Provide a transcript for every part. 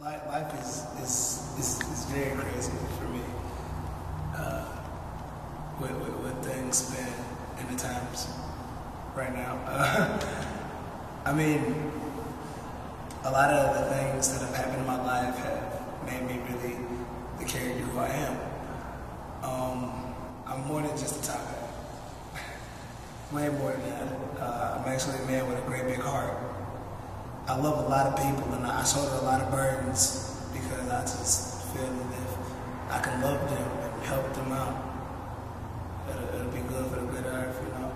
Life is very crazy for me. With things spin in the times right now. I mean, a lot of the things that have happened in my life have made me really the character who I am. I'm more than just a top hat. Way more than that. I'm actually a man with a great big heart. I love a lot of people and I shoulder a lot of burdens because I just feel that if I can love them and help them out, it'll be good for the good earth, you know.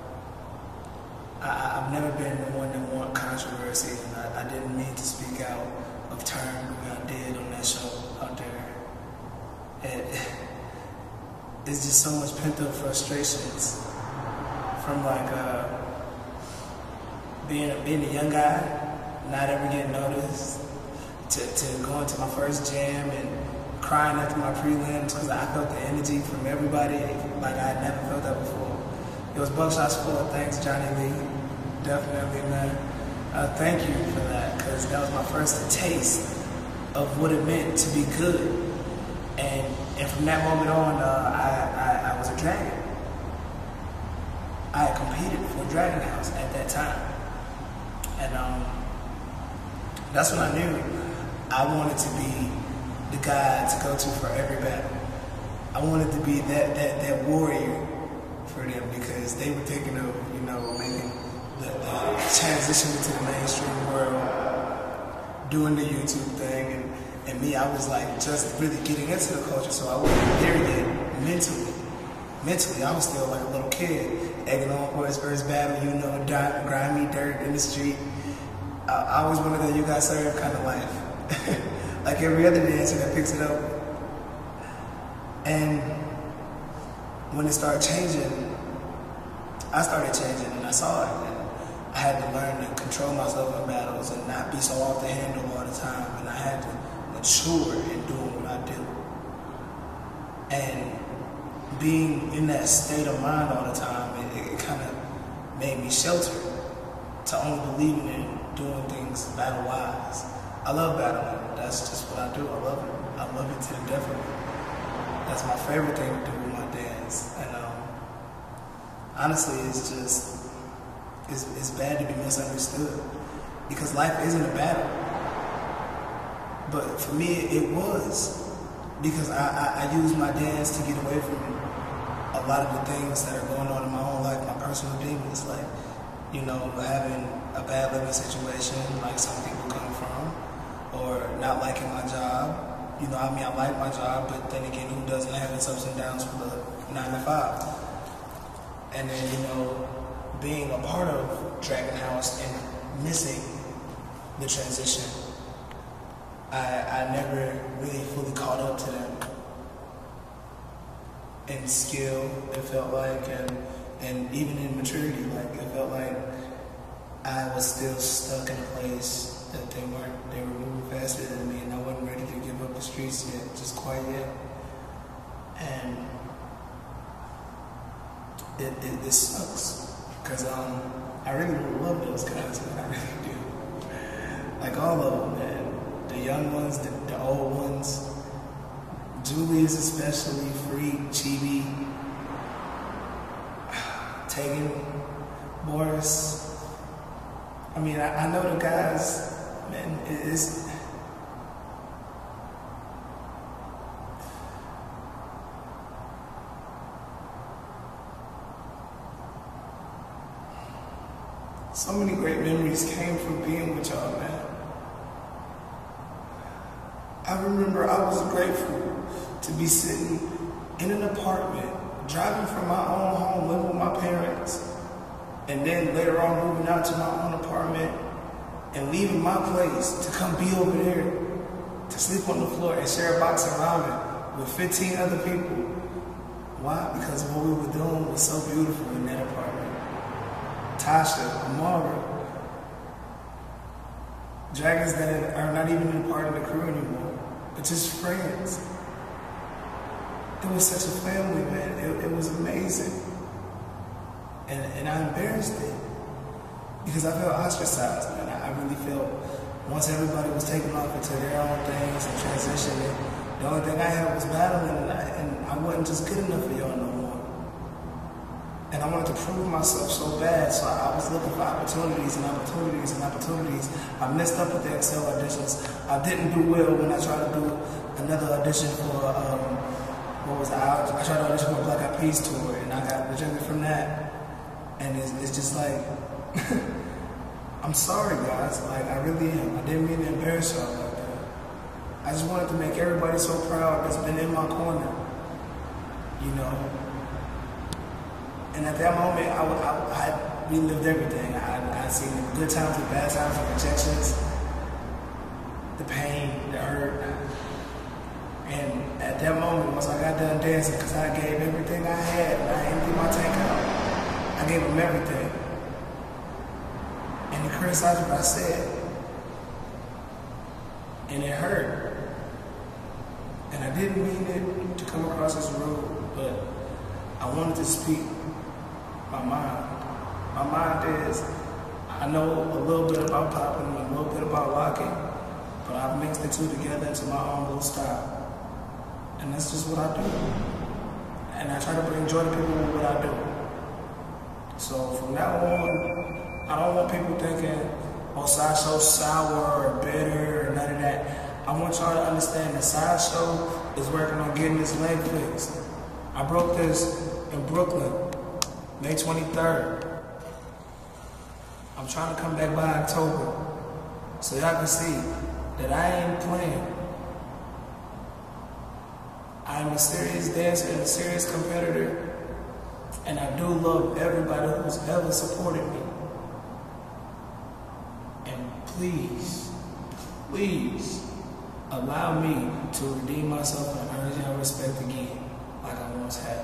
I've never been the one that want controversy, and I didn't mean to speak out of turn the way I did on that show out there. It's just so much pent up frustrations from like being a young guy, not ever getting noticed, to going to my first jam and crying after my prelims because I felt the energy from everybody like I had never felt that before. It was Buckshot School. Thanks, Johnny Lee. Definitely, man. Thank you for that, because that was my first taste of what it meant to be good. And from that moment on, I was a dragon. I had competed for Dragon House at that time. And that's when I knew I wanted to be the guy to go to for every battle. I wanted to be that warrior for them because they were thinking of, you know, making the transition into the mainstream world, doing the YouTube thing, and me, I was like just really getting into the culture, so I wasn't there yet mentally. Mentally, I was still like a little kid, egging on for his first battle, you know, grimy dirt in the street. I always wanted that You Got Served kind of life. Like every other dancer that picks it up. And when it started changing, I started changing and I saw it. And I had to learn to control myself in battles and not be so off the handle all the time. And I had to mature in doing what I do. And being in that state of mind all the time, it kind of made me sheltered to only believing in doing things battle-wise. I love battling. That's just what I do. I love it. I love it to the death of it. That's my favorite thing to do with my dance. And honestly, it's just, it's bad to be misunderstood because life isn't a battle. But for me, it was because I used my dance to get away from a lot of the things that are going on in my own life, my personal demons, like, you know, having a bad living situation like some people come from, or not liking my job. You know, I mean, I like my job, but then again, who doesn't have its ups and downs for the 9 to 5? And then, you know, being a part of Dragon House and missing the transition, I never really fully caught up to them in skill, it felt like, and even in maturity, like, it felt like I was still stuck in a place that they were moving faster than me, and I wasn't ready to give up the streets yet, just quite yet. And it sucks, because I really love those guys, man, I really do. Like all of them, man. The young ones, the old ones. Julius especially, Freak, Chibi, Tegan, Boris. I mean, I know the guys, man, it's... So many great memories came from being with y'all, man. I remember I was grateful to be sitting in an apartment, driving from my own home, living with my parents, and then later on moving out to my own apartment and leaving my place to come be over there, to sleep on the floor and share a box of ramen with 15 other people. Why? Because what we were doing was so beautiful in that apartment. Tasha, Amara, dragons that are not even a part of the crew anymore, but just friends. It was such a family, man. It was amazing. And I embarrassed it because I felt ostracized, man. I really felt once everybody was taking off into their own things and transitioning, the only thing I had was battling, and I wasn't just good enough for y'all no more. And I wanted to prove myself so bad, so I was looking for opportunities and opportunities and opportunities. I messed up with the Excel auditions. I didn't do well when I tried to do another audition for, I tried to audition for a Black Eyed Peas tour, and I got rejected from that. And it's just like, I'm sorry guys, like I really am. I didn't mean to embarrass y'all like that. I just wanted to make everybody so proud that's been in my corner, you know. And at that moment, I relived everything. I seen the good times, the bad times, the rejections, the pain, the hurt. And at that moment, once I got done dancing, because I gave everything I had, and I emptied my tank out, I gave them everything. And he criticized what I said. And it hurt. And I didn't mean it to come across as rude, but I wanted to speak my mind. My mind is, I know a little bit about popping, a little bit about locking, but I've mixed the two together into my own little style. And that's just what I do. And I try to bring joy to people with what I do. So from now on, I don't want people thinking, oh, Sideshow's sour or bitter or none of that. I want y'all to understand that Sideshow is working on getting this leg fixed. I broke this in Brooklyn, May 23rd. I'm trying to come back by October, so y'all can see that I ain't playing. I'm a serious dancer and a serious competitor, and I do love everybody who's ever supported me. And please, please, allow me to redeem myself and earn your respect again, like I once had.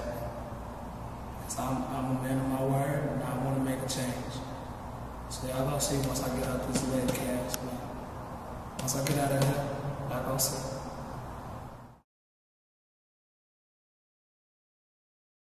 Because I'm a man of my word, and I want to make a change. So y'all gonna see once I get out this leg cast, man. Once I get out of here, y'all gonna see.